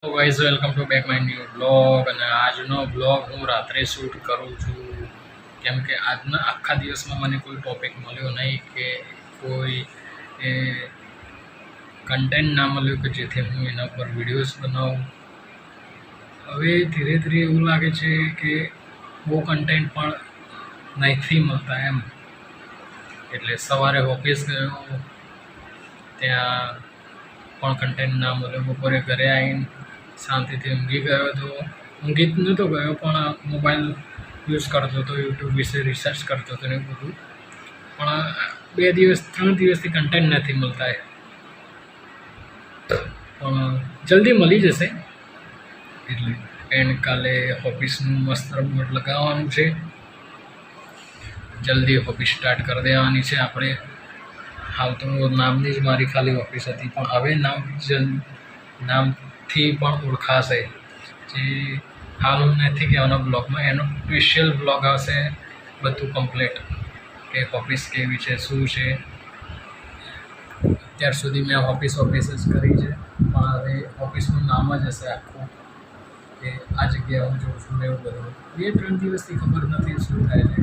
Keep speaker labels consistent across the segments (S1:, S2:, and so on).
S1: તો guys welcome to back my new blog અને આજનો બ્લોગ હું રાત્રે શૂટ કરું છું કેમ કે આજના આખા દિવસમાં મને કોઈ ટોપિક મળ્યો નહીં કે કોઈ એ કન્ટેન્ટ ના મળ્યું કે જેથી હું એના પર વિડીયોઝ બનાવું. હવે ધીરે ધીરે એવું લાગે છે કે બહુ કન્ટેન્ટ પણ નથી મળતા એમ. એટલે સવારે ઓફિસ ગયો ત્યાં પણ કન્ટેન્ટ ના મળ્યો. બપોરે ઘરે આવીને શાંતિથી ઊંઘી ગયો હતો. ઊંઘી જ નહોતો ગયો પણ મોબાઈલ યુઝ કરતો હતો, યુટ્યુબ વિશે રિસર્ચ કરતો હતો ને એવું બધું. પણ 3 દિવસથી કન્ટેન્ટ નથી મળતા પણ જલ્દી મળી જશે. એટલે એન્ડ કાલે ઓફિસનું મસ્ત બોર્ડ લગાવવાનું છે. જલ્દી ઓફિસ સ્ટાર્ટ કરી દેવાની છે આપણે. હાલ તો નામની જ મારી ખાલી ઓફિસ હતી પણ હવે નામથી પણ ઓળખાશે. જે હાલ હું નથી કહેવાનો બ્લોગમાં, એનો સ્પેશિયલ બ્લોગ આવશે બધું કમ્પ્લીટ કે ઓફિસ કેવી છે, શું છે. અત્યાર સુધી મેં ઓફિસ જ કરી છે પણ હવે ઓફિસનું નામ જ હશે આખું કે આ જગ્યાએ હું જોઉં છું ને એવું બધું. 2-3 દિવસથી ખબર નથી શું થાય છે.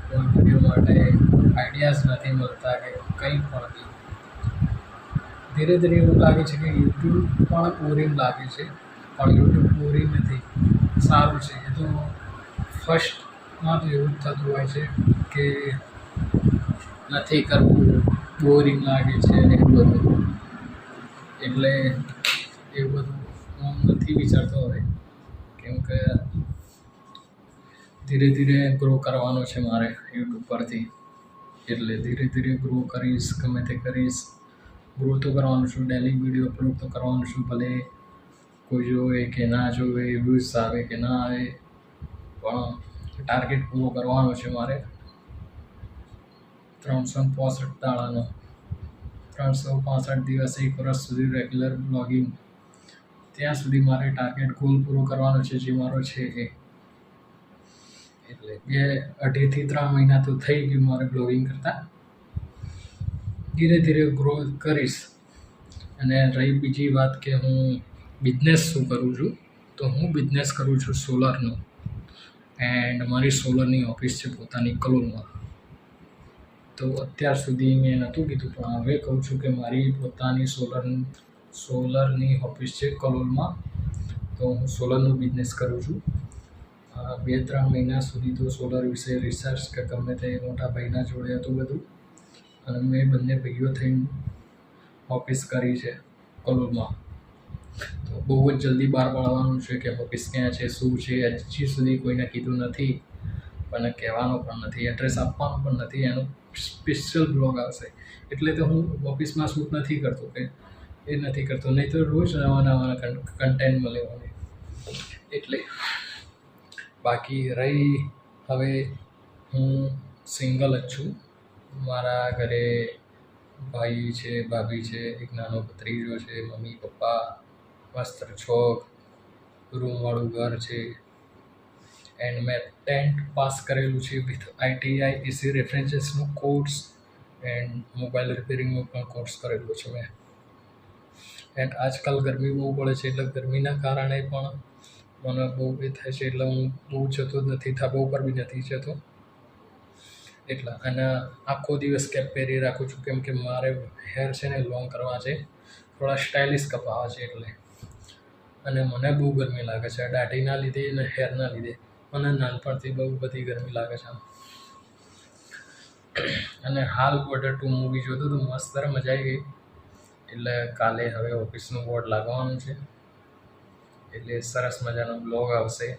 S1: કોઈ વિડીયો માટે આઈડિયાઝ નથી મળતા કે કંઈ પણ નહીં. ધીરે ધીરે એવું લાગે છે કે યુટ્યુબ પણ બોરિંગ લાગે છે પણ યુટ્યુબ બોરિંગ નથી, સારું છે. એ તો ફર્સ્ટમાં તો એવું જ થતું હોય છે કે નથી કરવું, બોરિંગ લાગે છે અને એવું બધું. એટલે એવું બધું હું નથી વિચારતો હવે, કેમ કે ધીરે ધીરે ગ્રો કરવાનો છે મારે યુટ્યુબ પરથી. એટલે ધીરે ધીરે ગ્રો કરીશ, ગમે તે કરીશ. ગ્રો તો કરવાનું છું, ડેલી વિડીયો અપલોડ તો કરવાનું છું. ભલે કોઈ જોવે કે ના જોવે, વ્યૂઝ આવે કે ના આવે, પણ ટાર્ગેટ પૂરો કરવાનો છે મારે. 365 દાડાનો, 365 દિવસ, 1 વર્ષ સુધી રેગ્યુલર બ્લોગિંગ. ત્યાં સુધી મારે ટાર્ગેટ ગોલ પૂરો કરવાનો છે જે મારો છે એ. એટલે 2.5 થી 3 મહિના તો થઈ ગયું મારે બ્લોગિંગ કરતાં. ધીરે ધીરે ગ્રો કરીશ. અને રહી બીજી વાત કે હું બિઝનેસ શું કરું છું, તો હું બિઝનેસ કરું છું સોલરનો. એન્ડ મારી સોલરની ઓફિસ છે પોતાની કલોલમાં. તો અત્યાર સુધી મેં નહોતું કીધું પણ હવે કહું છું કે મારી પોતાની સોલરની ઓફિસ છે કલોલમાં. તો હું સોલરનો બિઝનેસ કરું છું. 2-3 મહિના સુધી તો સોલર વિશે રિસર્ચ કે ગમે તે મોટા ભાઈના જોડે હતું બધું, અને મેં બંને ભાઈઓ થઈને ઓફિસ કરી છે કલોલમાં. તો બહુ જ જલ્દી બહાર પાડવાનું છે કે ઓફિસ ક્યાં છે, શું છે. હજી સુધી કોઈને કીધું નથી, પણ કહેવાનો પણ નથી, એડ્રેસ આપવાનું પણ નથી. એનો સ્પેશિયલ બ્લોગ આવશે. એટલે તો હું ઓફિસમાં શૂટ નથી કરતો કે એ નથી કરતો, નહીં તો રોજ નવા કન્ટેન્ટ મળે મને. એટલે બાકી રહી હવે હું સિંગલ જ છું. મારા ઘરે ભાઈ છે, ભાભી છે, એક નાનો ભત્રીજો છે, મમ્મી પપ્પા, મસ્ત છોક, રૂમવાળું ઘર છે. એન્ડ મેં 10th પાસ કરેલું છે વિથ ITI એસી રેફરન્સીસનો કોર્સ એન્ડ મોબાઈલ રિપેરિંગનો પણ કોર્સ કરેલો છે મેં. એન્ડ આજકાલ ગરમી બહુ પડે છે એટલે ગરમીના કારણે પણ મને બહુ એ થાય છે એટલે હું બહુ જતો જ નથી, ધાબા ઉપર બી નથી જતો. એટલા અને આખો દિવસ કેપ પહેરી રાખું છું કેમ કે મારે હેર છે ને લોંગ કરવા છે, થોડા સ્ટાઇલિશ કપાવવા છે એટલે. અને મને બહુ ગરમી લાગે છે દાઢીના લીધે અને હેરના લીધે. મને નાનપણથી બહુ બધી ગરમી લાગે છે. અને હાલ Border 2 મૂવી જોતો તો મસ્ત મજા આવી ગઈ. એટલે કાલે હવે ઓફિસનું બોર્ડ લાગવાનું છે એટલે સરસ મજાનો બ્લોગ આવશે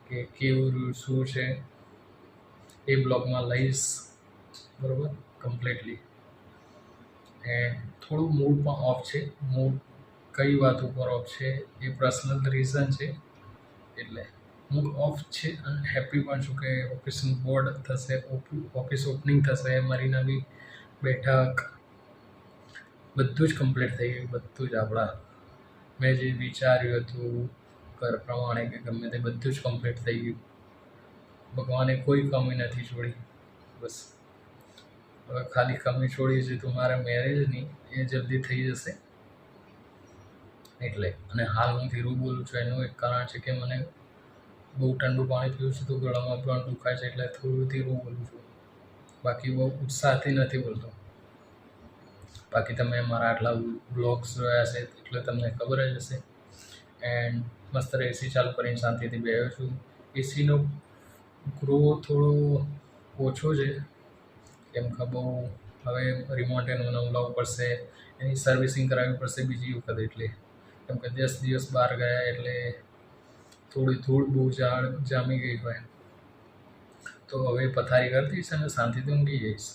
S1: કે કેવું શું છે એ બ્લોગમાં લઈશ, બરાબર, કમ્પ્લીટલી. એન્ડ થોડું મૂડ પણ ઓફ છે. મૂડ કઈ વાત ઉપર ઓફ છે એ પર્સનલ રીઝન છે. એટલે મૂડ ઓફ છે અને હેપી પણ છું કે ઓફિસનું બોર્ડ થશે, ઓફિસ ઓપનિંગ થશે, મારી નવી બેઠક, બધું જ કમ્પ્લીટ થઈ ગયું. બધું જ આપણા મેં જે વિચાર્યું હતું ઘર પ્રમાણે કે ગમે તે બધું જ કમ્પ્લીટ થઈ ગયું. ભગવાને કોઈ કમી નથી છોડી. બસ હવે ખાલી કમી છોડી છે તો મારા મેરેજની, એ જલ્દી થઈ જશે. એટલે. અને હાલ હું ધીરું બોલું છું એનું એક કારણ છે કે મને બહુ ઠંડુ પાણી પીવું છું તો ગળામાં પણ દુખાય છે, એટલે થોડું ધીરું બોલું છું. બાકી બહુ ઉત્સાહથી નથી બોલતો. બાકી તમે મારા આટલા બ્લોગ્સ જોયા છે એટલે તમને ખબર જ હશે. એન્ડ મસ્ત એસી ચાલુ કરીને શાંતિથી બેઠો છું. એસીનો ગ્રો થોડો ઓછો છે, કેમ કે બહુ હવે રિમોટ એનું નવડાવવું પડશે, એની સર્વિસિંગ કરાવવી પડશે બીજી વખત. એટલે કેમ કે 10 દિવસ બહાર ગયા એટલે થોડી ધૂળ બહુ જામી ગઈ હોય, તો હવે પથારી કરી દઈશ અને શાંતિથી ઊંઘી જઈશ.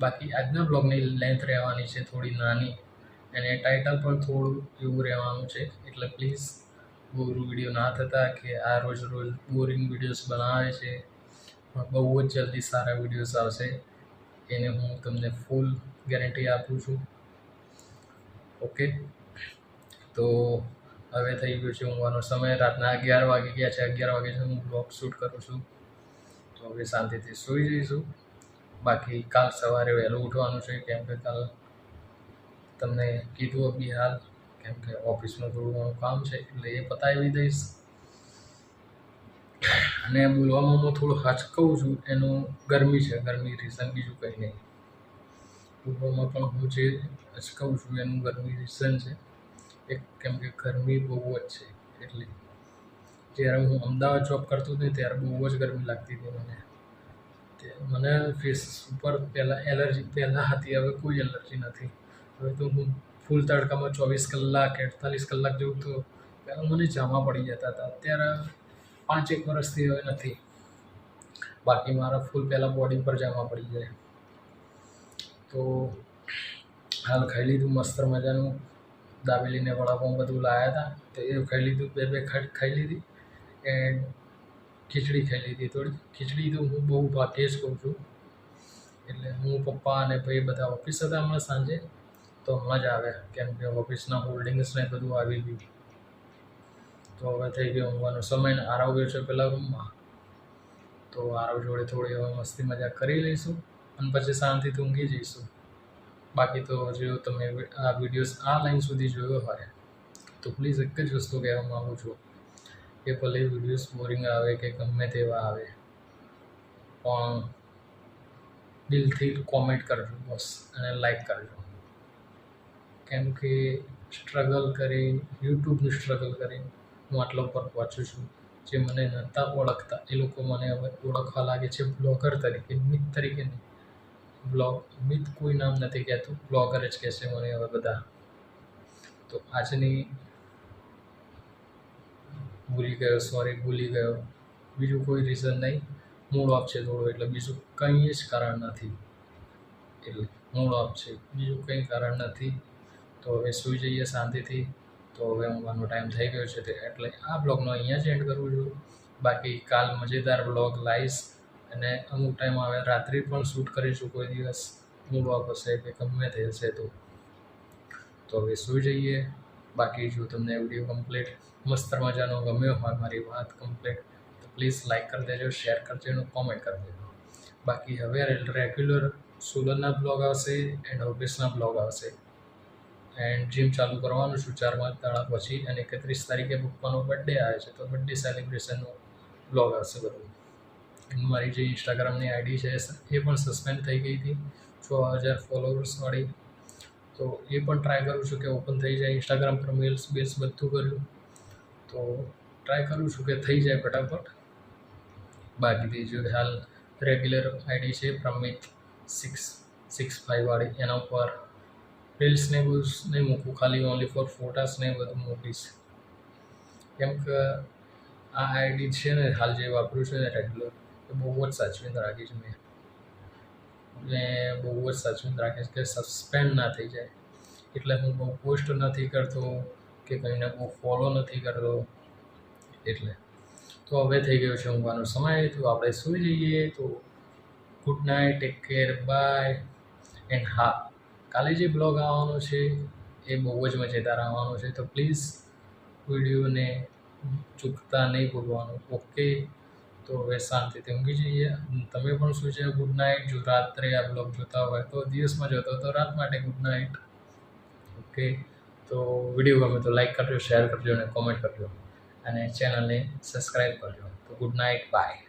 S1: બાકી આજના બ્લોગની લેન્થ રહેવાની છે થોડી નાની, અને ટાઇટલ પણ થોડું એવું રહેવાનું છે. એટલે પ્લીઝ બોરિંગ વિડીયો ના થતા કે આ રોજ બોરિંગ વિડીયોઝ બનાવે છે, પણ બહુ જ જલ્દી સારા વિડીયોઝ આવશે, એને હું તમને ફૂલ ગેરંટી આપું છું. ઓકે, તો હવે થઈ ગયો છે ઊંઘવાનો સમય. રાતના 11 વાગી ગયા છે. 11 વાગે હું બ્લોગ શૂટ કરું છું, તો હવે શાંતિથી સૂઈ જઈશું. બાકી કાલ સવારે વહેલું ઉઠવાનું છે, કેમ કે કાલ તમને કીધું બી હાલ, કેમ કે ઓફિસમાં થોડું ઘણું કામ છે એટલે એ પતાવી દઈશ. અને બોલવામાં હું થોડું હચકવું છું, એનું ગરમી છે, ગરમી રીઝન બીજું કંઈ નહીં. બોલવામાં પણ હું જે હચકવું છું એનું ગરમી રીઝન છે એક, કેમ કે ગરમી બહુ જ છે. એટલે જ્યારે હું અમદાવાદ જોબ કરતો હતો ત્યારે બહુ જ ગરમી લાગતી હતી મને ફેસ ઉપર પહેલાં એલર્જી હતી, હવે કોઈ એલર્જી નથી. હવે તો હું ફૂલ તડકામાં 24 કલાક 48 કલાક જેવું તો પહેલાં મને જામા પડી જતા હતા. અત્યારે 5-1 વર્ષથી હવે નથી. બાકી મારા ફૂલ પહેલાં બોડી પર જામા પડી જાય. તો હાલ ખાઈ લીધું મસ્ત મજાનું, દાબેલીને વડાપાઉં બધું લાવ્યા હતા તો એ ખાઈ લીધું, બે ખાઈ લીધી. એન્ડ ખીચડી ખાઈ લીધી થોડી. ખીચડી તો હું બહુ ભાગ્યે જ કહું છું. એટલે હું, પપ્પા અને ભાઈ બધા ઓફિસ હતા હમણાં સાંજે, તો હમણાં જ આવ્યા, કેમ કે ઓફિસના હોલ્ડિંગ્સને બધું આવી ગયું. તો હવે થઈ ગયો ઊંઘવાનો સમય ને આરાવ ગયો છે પેલા રૂમમાં, તો આરાવ જોડે થોડી હવે મસ્તી મજાક કરી લઈશું અને પછી શાંતિથી ઊંઘી જઈશું. બાકી તો જો તમે આ વિડીયોઝ આ લાઈન સુધી જોયો હોય તો પ્લીઝ એક જ વસ્તુ કહેવા માગું છું કે ભલે વિડીયોઝ બોરિંગ આવે કે ગમે તેવા આવે, પણ દિલથી કોમેન્ટ કરજો બસ, અને લાઈક કરજો. કેમ કે સ્ટ્રગલ કરી, યુટ્યુબનું સ્ટ્રગલ કરી હું આટલા ઉપર પહોંચું છું. જે મને નહોતા ઓળખતા એ લોકો મને હવે ઓળખવા લાગે છે બ્લોગર તરીકે, મિત તરીકે નહીં. મિત કોઈ નામ નથી કહેતું, બ્લોગર જ કહેશે મને હવે બધા. તો આજની ભૂલી ગયો, બીજું કોઈ રીઝન નહીં, મૂડ ઓફ છે થોડું, એટલે બીજું કંઈ જ કારણ નથી. એટલે મૂડ ઓફ છે, બીજું કંઈ કારણ નથી. તો હવે સૂઈ જઈએ શાંતિથી. તો હવે ઊંઘવાનો ટાઈમ થઈ ગયો છે, એટલે આ બ્લોગનો અહીંયા જ એન્ડ કરું છું. બાકી કાલ મજેદાર બ્લોગ લાવીશ, અને અમુક ટાઈમ આવે રાત્રે પણ શૂટ કરીશું કોઈ દિવસ, મૂડ ઓફ હશે કે ગમે તે હશે તો હવે સૂઈ જઈએ. બાકી જો તમને વિડીયો કમ્પ્લીટ મસ્ત મજાનો ગમ્યો હોય, મારી વાત કમ્પ્લીટ, તો પ્લીઝ લાઈક કરી દેજો, શેર કરી દેજો, કોમેન્ટ કરી દેજો. બાકી હવે રેગ્યુલર સોલરના બ્લોગ આવશે એન્ડ ઓફિસના બ્લોગ આવશે. એન્ડ જીમ ચાલુ કરવાનું છું 4-5 દાડા પછી, અને 31 તારીખે પપ્પાનો બર્થડે આવે છે, તો બર્થડે સેલિબ્રેશનનો બ્લોગ આવશે બધું. મારી જે ઇન્સ્ટાગ્રામની આઈડી છે એ પણ સસ્પેન્ડ થઈ ગઈ હતી 6000 ફોલોવર્સવાળી, તો એ પણ ટ્રાય કરું છું કે ઓપન થઈ જાય. ઇન્સ્ટાગ્રામ પર મેલ્સ બધું કર્યું, તો ટ્રાય કરું છું કે થઈ જાય ફટાફટ. બાકી બીજું હાલ રેગ્યુલર આઈડી છે પ્રમિત 665 વાળી, એના ઉપર રીલ્સને બધું નહીં મૂકું, ખાલી ઓનલી ફોર ફોટાસને બધું મૂકીશ. કેમ કે આ આઈડી છે ને હાલ જે વાપરું છું ને રેગ્યુલર, એ બહુ જ સાચવીને રાખીશ મેં બહુ જ સાચવીને રાખીશ કે સસ્પેન્ડ ના થઈ જાય. એટલે હું બહુ પોસ્ટ નથી કરતો કે કંઈને બહુ ફોલો નથી કરતો. એટલે તો હવે થઈ ગયો છે ઊંઘવાનો સમય, તો આપણે સૂઈ જઈએ. તો good night, take care, bye. And હા, કાલે જે બ્લોગ આવવાનો છે એ બહુ જ મજેદાર આવવાનો છે, તો પ્લીઝ વિડીયોને ચૂકતા નહીં ભૂલવાનું. ઓકે, તો હવે શાંતિથી ઊંઘી જઈએ. તમે પણ શું છે ગુડ નાઇટ. જો રાત્રે આ બ્લોગ જોતા હોય તો દિવસમાં જોતો તો રાત માટે ગુડ નાઇટ. ઓકે, તો તો વિડીયો ગમે તો લાઈક કરજો, શેર કરજો અને કોમેન્ટ કરજો અને ચેનલને સબસ્ક્રાઈબ કરજો. તો ગુડ નાઇટ, બાય.